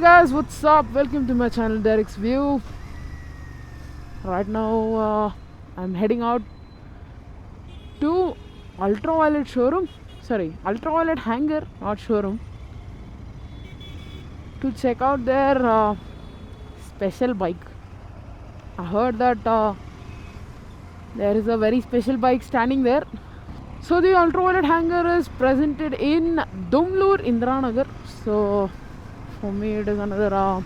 guys, what's up? Welcome to my channel Derek's View. Right now I'm heading out to ultraviolet showroom, ultraviolet hangar, not showroom, to check out their special bike. I heard that there is a very special bike standing there. So the ultraviolet hangar is presented in Dumlur, Indranagar. So for me it is another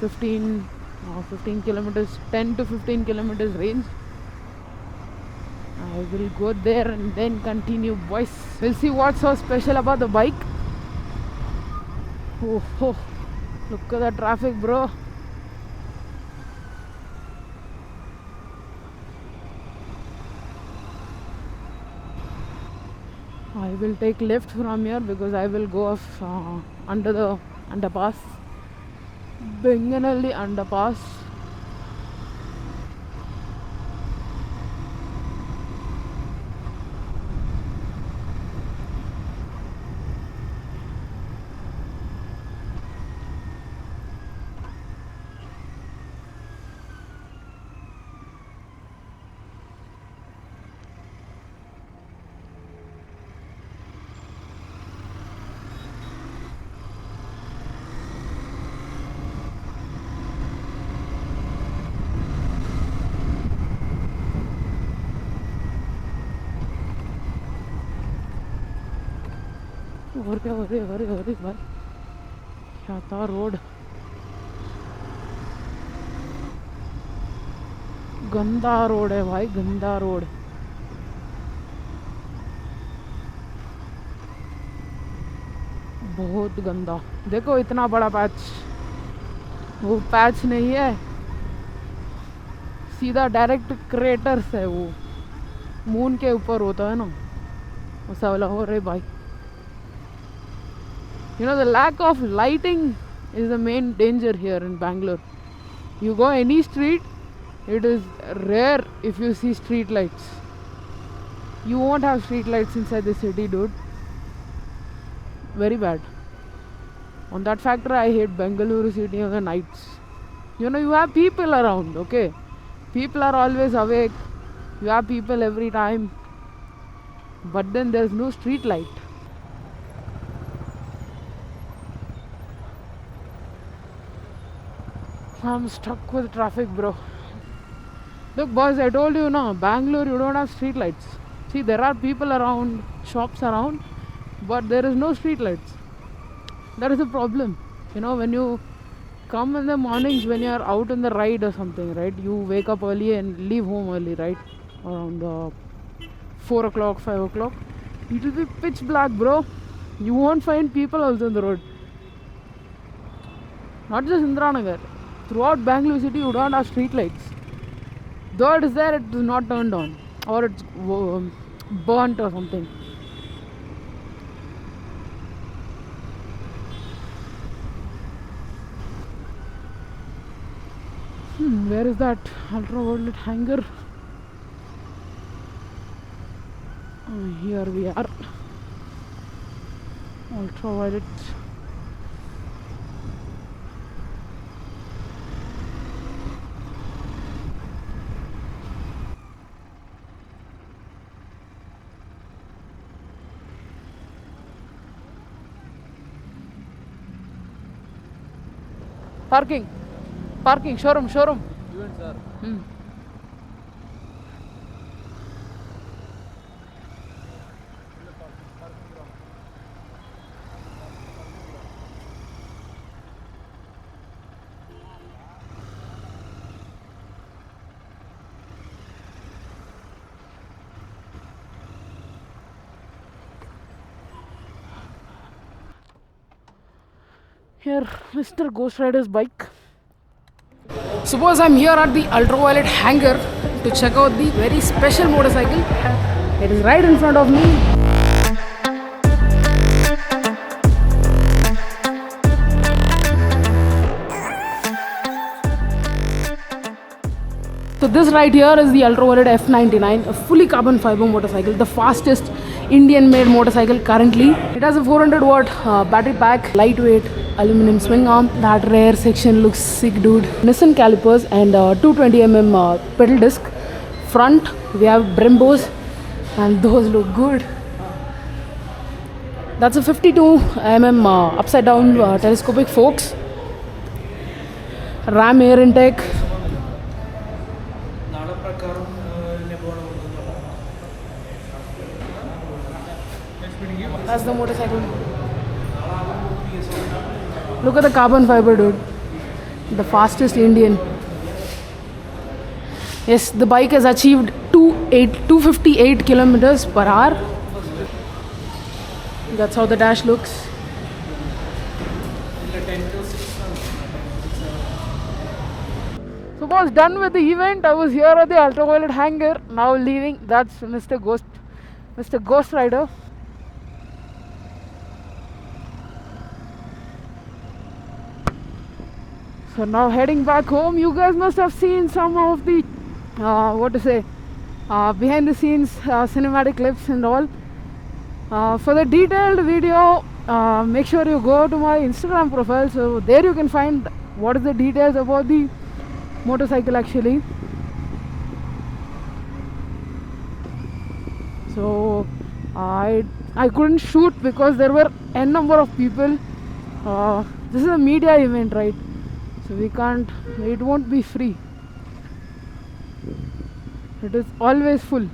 15 kilometers, 10 to 15 kilometers range. I will go there and then continue, boys. We'll see what's so special about the bike. Oh, look at the traffic, bro. I will take left from here because I will go off under the underpass, Benganalli underpass. और क्या हो रही भाई, क्या था road, गंदा road है भाई, गंदा रोड. बहुत गंदा. देखो इतना बड़ा पैच, वो पैच नहीं है, सीधा डायरेक्ट क्रेटर्स है. वो मून के ऊपर होता है ना, वैसा वाला हो रहा है भाई. You know, the lack of lighting is the main danger here in Bangalore. You go any street, it is rare if you see street lights. You won't have street lights inside the city, dude. Very bad. On that factor, I hate Bengaluru city on the nights. You know, you have people around, okay? People are always awake. You have people every time. But then there's no street light. I'm stuck with traffic, bro. Look, boys, I told you, no, Bangalore, you don't have street lights. See, there are people around, shops around, but there is no street lights. That is a problem. You know, when you come in the mornings, when you are out on the ride or something, right? You wake up early and leave home early, right? Around 4 o'clock, 5 o'clock. It will be pitch black, bro. You won't find people also on the road. Not just Indranagar. Throughout Bangalore city, you don't have street lights. Though it is there, it is not turned on, or it's burnt or something. Where is that ultraviolet hangar? Here we are. Ultraviolet. Parking, showroom. Even sir. Here, Mr. Ghost Rider's bike. Suppose I'm here at the ultraviolet hangar to check out the very special motorcycle. It is right in front of me. So this right here is the ultraviolet F99, a fully carbon fiber motorcycle, the fastest Indian-made motorcycle currently. It has a 400 watt battery pack, lightweight aluminum swing arm. That rear section looks sick, dude. Nissan calipers and 220 pedal disc. Front we have Brembos, and those look good. That's a 52 upside down telescopic forks. RAM air intake. That's the motorcycle. Look at the carbon fiber, dude. The fastest Indian. Yes, the bike has achieved 258 kilometers per hour. That's how the dash looks. So I was done with the event. I was here at the ultraviolet hangar. Now leaving. That's Mr. Ghost Rider. So now heading back home. You guys must have seen some of the behind the scenes cinematic clips and all. For the detailed video, make sure you go to my Instagram profile. So there you can find what is the details about the motorcycle actually. So I couldn't shoot because there were n number of people. This is a media event, right? So it won't be free. It is always full.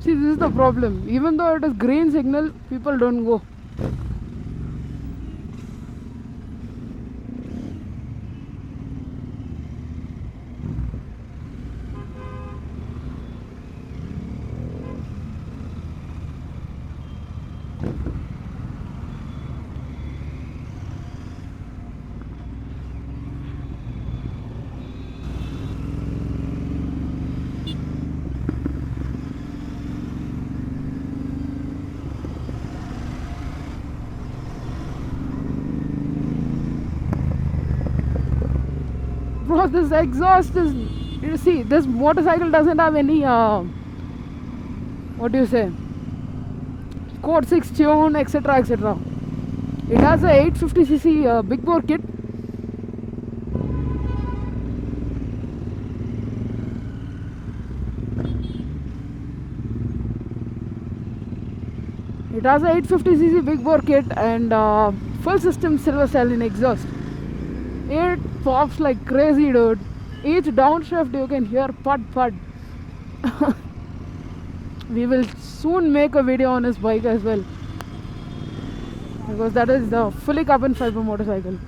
See, this is the problem. Even though it is green signal, people don't go. Bro, this exhaust is, you see, this motorcycle doesn't have any code 6 tune, etc, etc. It has a 850cc big bore kit. It has a 850cc big bore kit and full system silver cell in exhaust. It pops like crazy, dude. Each downshift you can hear pud pud. We will soon make a video on his bike as well, because that is the fully carbon fiber motorcycle.